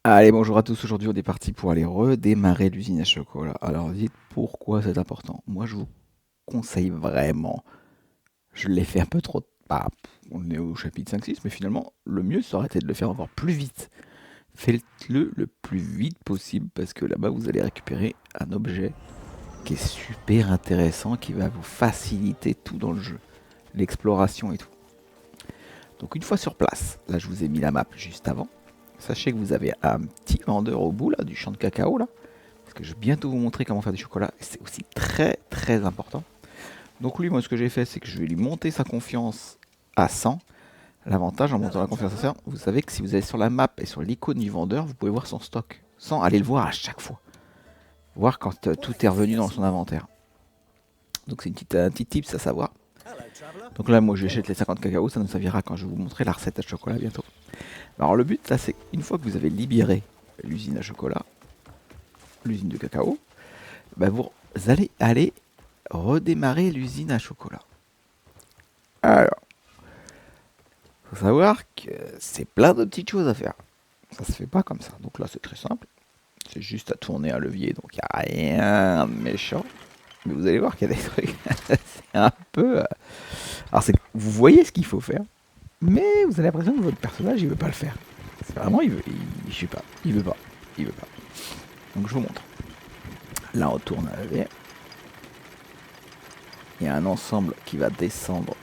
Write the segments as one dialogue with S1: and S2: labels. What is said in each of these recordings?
S1: Allez, bonjour à tous. Aujourd'hui, on est parti pour aller redémarrer l'usine à chocolat. Alors, dites pourquoi c'est important. Moi, je vous conseille vraiment. Je l'ai fait un peu trop. Bah, on est au chapitre 5-6, mais finalement, le mieux, ça aurait été de le faire encore plus vite. Faites-le le plus vite possible parce que là-bas, vous allez récupérer un objet qui est super intéressant, qui va vous faciliter tout dans le jeu, l'exploration et tout. Donc, une fois sur place, là, je vous ai mis la map juste avant. Sachez que vous avez un petit vendeur au bout là, du champ de cacao là. Parce que je vais bientôt vous montrer comment faire du chocolat. C'est aussi très très important. Donc lui, moi ce que j'ai fait, c'est que je vais lui monter sa confiance à 100. L'avantage en montant la confiance à 100, vous savez que si vous allez sur la map et sur l'icône du vendeur, vous pouvez voir son stock. Sans aller le voir à chaque fois. Voir quand tout est revenu dans son inventaire. Donc c'est un petit tips à savoir. Donc là, moi j'achète les 50 cacao, ça nous servira quand je vais vous montrer la recette à chocolat bientôt. Alors le but là, c'est une fois que vous avez libéré l'usine à chocolat, l'usine de cacao, bah, vous allez aller redémarrer l'usine à chocolat. Alors, faut savoir que c'est plein de petites choses à faire. Ça se fait pas comme ça. Donc là, c'est très simple. C'est juste à tourner un levier, donc il n'y a rien de méchant. Mais vous allez voir qu'il y a des trucs. C'est un peu. Alors, vous voyez ce qu'il faut faire, mais vous avez l'impression que votre personnage, il veut pas le faire. C'est vraiment, je sais pas, il veut pas. Il veut pas. Donc, je vous montre. Là, on tourne un levier. Il y a un ensemble qui va descendre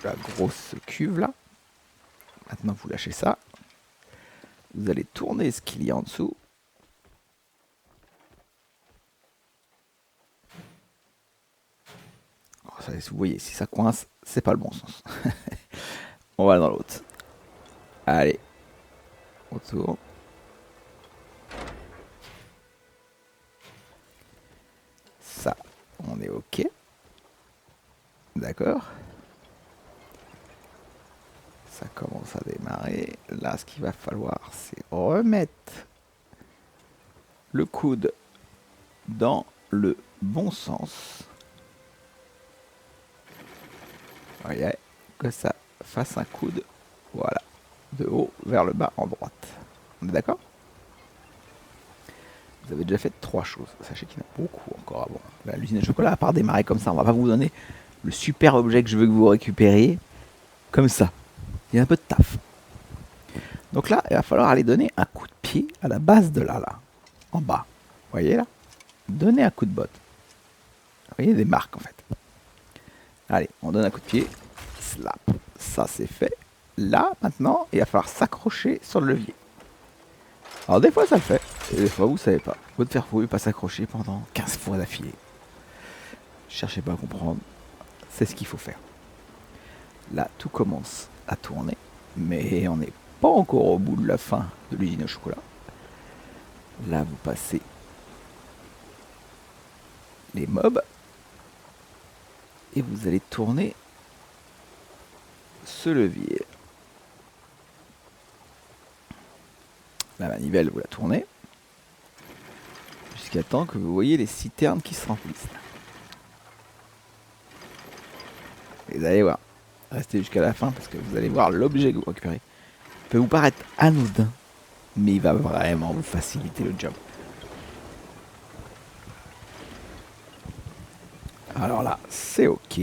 S1: de la grosse cuve là. Maintenant, vous lâchez ça. Vous allez tourner ce qu'il y a en dessous. Alors, ça, vous voyez, si ça coince, c'est pas le bon sens. On va dans l'autre. Allez, on tourne. Ça, on est OK. D'accord. Ça commence à démarrer. Là, ce qu'il va falloir, c'est remettre le coude dans le bon sens. Vous voyez, que ça fasse un coude. Voilà. De haut vers le bas en droite. On est d'accord? Vous avez déjà fait 3 choses. Sachez qu'il y en a beaucoup encore avant. L'usine de chocolat, à part démarrer comme ça, on va pas vous donner le super objet que je veux que vous récupériez comme ça. Il y a un peu de taf. Donc là, il va falloir aller donner un coup de pied à la base de là, en bas. Vous voyez là? Donnez un coup de botte. Vous voyez des marques en fait. Allez, on donne un coup de pied. Slap. Ça c'est fait. Là, maintenant, il va falloir s'accrocher sur le levier. Alors des fois ça le fait, et des fois vous savez pas. Votre faire pouvez pas s'accrocher pendant 15 fois d'affilée. Cherchez pas à comprendre, c'est ce qu'il faut faire. Là, tout commence à tourner, mais on n'est pas encore au bout de la fin de l'usine au chocolat. Là, vous passez les mobs et vous allez tourner ce levier. La manivelle, vous la tournez jusqu'à temps que vous voyez les citernes qui se remplissent. Et vous allez voir, restez jusqu'à la fin parce que vous allez voir l'objet que vous récupérez. Il peut vous paraître anodin, mais il va vraiment vous faciliter le job. Alors là, c'est ok.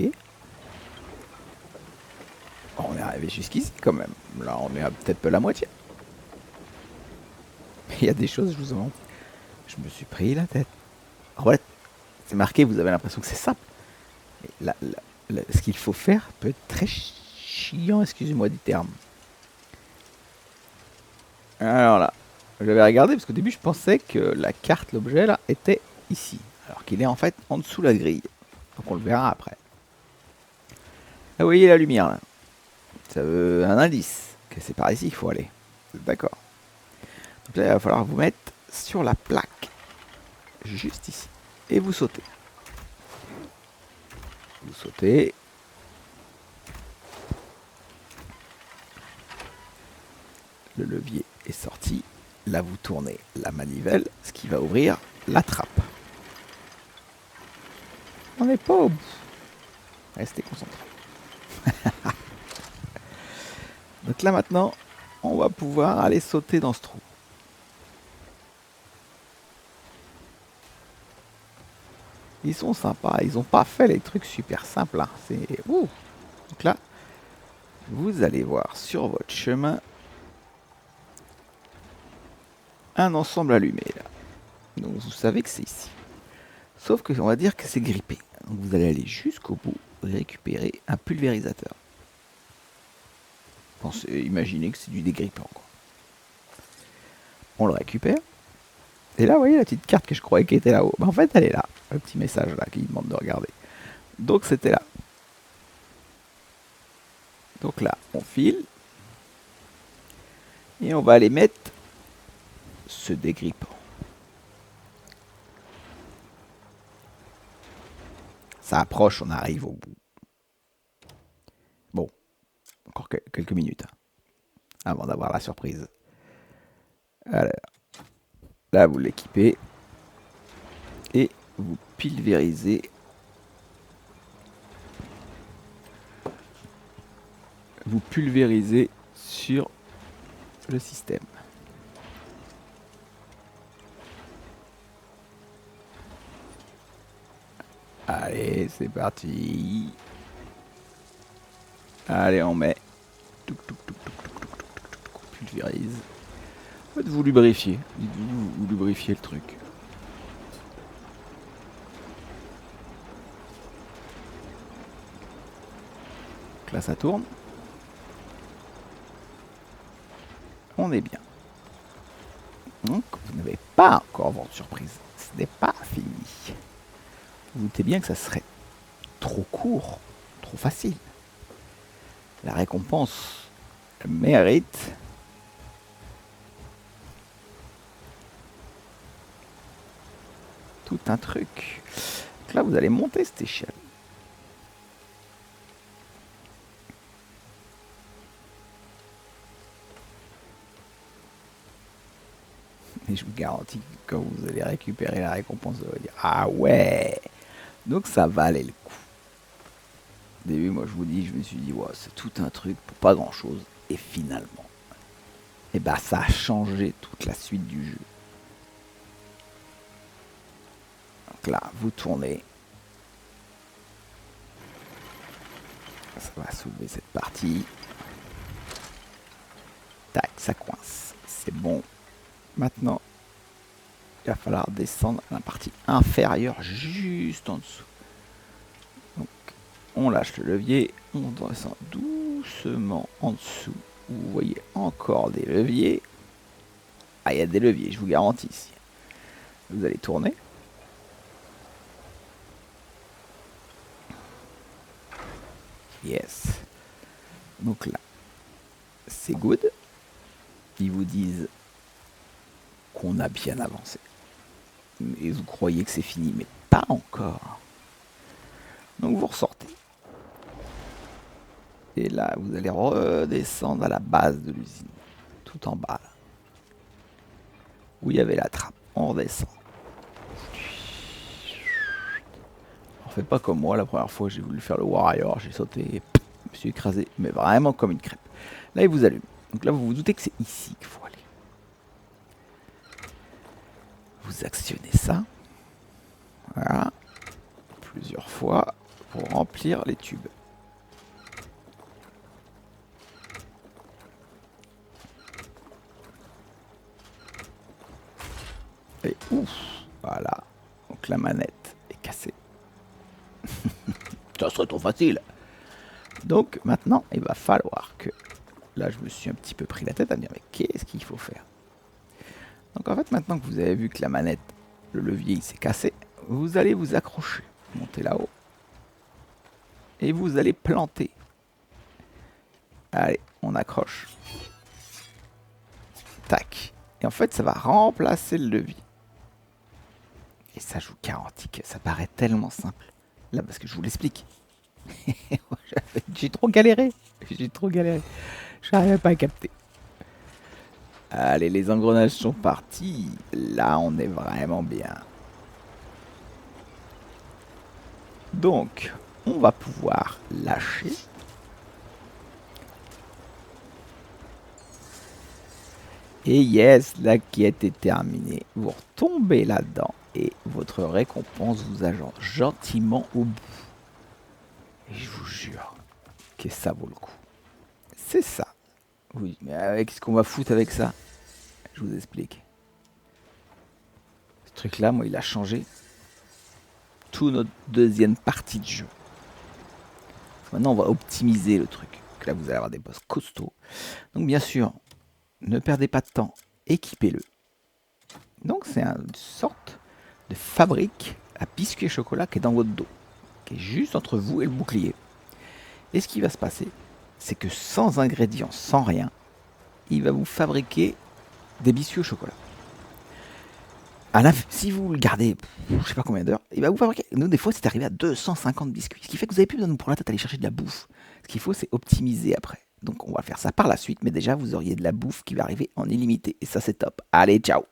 S1: On est arrivé jusqu'ici quand même. Là, on est à peut-être pas la moitié. Mais il y a des choses, je vous en montre. Je me suis pris la tête. En fait, c'est marqué, vous avez l'impression que c'est simple. Mais ce qu'il faut faire peut être très chiant, excusez-moi du terme. Alors là, j'avais regardé parce qu'au début, je pensais que la carte, l'objet là, était ici. Alors qu'il est en fait en dessous de la grille. Donc on le verra après. Là, vous voyez la lumière là. Ça veut un indice que c'est par ici qu'il faut aller. D'accord. Donc là, il va falloir vous mettre sur la plaque. Juste ici. Et vous sautez. Vous sautez. Le levier est sorti. Là, vous tournez la manivelle, ce qui va ouvrir la trappe. On n'est pas au bout. Restez concentrés. Donc là maintenant, on va pouvoir aller sauter dans ce trou. Ils sont sympas, ils ont pas fait les trucs super simples. Hein. C'est ouh. Donc là, vous allez voir sur votre chemin un ensemble allumé là. Donc vous savez que c'est ici. Sauf que on va dire que c'est grippé. Donc vous allez aller jusqu'au bout et récupérer un pulvérisateur. Imaginez que c'est du dégrippant. Quoi. On le récupère. Et là, vous voyez la petite carte que je croyais qu'elle était là-haut. En fait, elle est là. Le petit message là qui demande de regarder. Donc c'était là. Donc là, on file. Et on va aller mettre ce dégrippant. Ça approche, on arrive au bout. Bon, encore quelques minutes hein, avant d'avoir la surprise. Alors, là, vous l'équipez et vous pulvérisez. Vous pulvérisez sur le système. Allez, c'est parti. Allez, on met. Pulvérise. En fait, vous lubrifiez. Vous lubrifiez le truc. Donc là, ça tourne. On est bien. Donc, vous n'avez pas encore votre surprise. Ce n'est pas fini. Vous doutez bien que ça serait trop court, trop facile. La récompense mérite tout un truc. Donc là, vous allez monter cette échelle. Et je vous garantis que quand vous allez récupérer la récompense, vous allez dire ah ouais. Donc ça valait le coup. Au début, moi je vous dis, je me suis dit ouais, c'est tout un truc pour pas grand chose. Et finalement, et bah ça a changé toute la suite du jeu. Donc là, vous tournez. Ça va soulever cette partie. Tac, ça coince. C'est bon. Maintenant, il va falloir descendre à la partie inférieure, juste en dessous. Donc, on lâche le levier, on descend doucement en dessous. Vous voyez encore des leviers. Ah, il y a des leviers, je vous garantis ici. Vous allez tourner. Yes. Donc là, c'est good. Ils vous disent qu'on a bien avancé. Mais vous croyez que c'est fini, mais pas encore. Donc vous ressortez. Et là, vous allez redescendre à la base de l'usine. Tout en bas. Là, où il y avait la trappe. On redescend. On fait pas comme moi la première fois, j'ai voulu faire le Warrior, j'ai sauté et je me suis écrasé, mais vraiment comme une crêpe. Là, il vous allume. Donc là, vous vous doutez que c'est ici qu'il faut aller. Vous actionnez ça. Voilà. Plusieurs fois pour remplir les tubes. Et ouf, voilà. Donc la manette est cassée. Ça serait trop facile. Donc maintenant, il va falloir que... Là, je me suis un petit peu pris la tête à me dire, mais qu'est-ce qu'il faut faire? Donc en fait, maintenant que vous avez vu que la manette, le levier, il s'est cassé, vous allez vous accrocher. Montez là-haut. Et vous allez planter. Allez, on accroche. Tac. Et en fait, ça va remplacer le levier. Et ça, je vous garantis que ça paraît tellement simple. Là, parce que je vous l'explique. J'ai trop galéré. J'ai trop galéré. Je n'arrivais pas à capter. Allez, les engrenages sont partis. Là, on est vraiment bien. Donc, on va pouvoir lâcher. Et yes, la quête est terminée. Vous retombez là-dedans et votre récompense vous agent gentiment au bout. Et je vous jure que ça vaut le coup. C'est ça. Oui, mais qu'est-ce qu'on va foutre avec ça? Je vous explique. Ce truc-là, moi, il a changé toute notre deuxième partie de jeu. Maintenant, on va optimiser le truc. Donc là, vous allez avoir des boss costauds. Donc, bien sûr, ne perdez pas de temps. Équipez-le. Donc, c'est une sorte de fabrique à biscuits et chocolat qui est dans votre dos, qui est juste entre vous et le bouclier. Et ce qui va se passer, c'est que sans ingrédients, sans rien, il va vous fabriquer des biscuits au chocolat. Si vous le gardez, je sais pas combien d'heures, il va vous fabriquer. Nous, des fois, c'est arrivé à 250 biscuits. Ce qui fait que vous n'avez plus besoin de nous prendre la tête à aller chercher de la bouffe. Ce qu'il faut, c'est optimiser après. Donc, on va faire ça par la suite, mais déjà, vous auriez de la bouffe qui va arriver en illimité. Et ça, c'est top. Allez, ciao!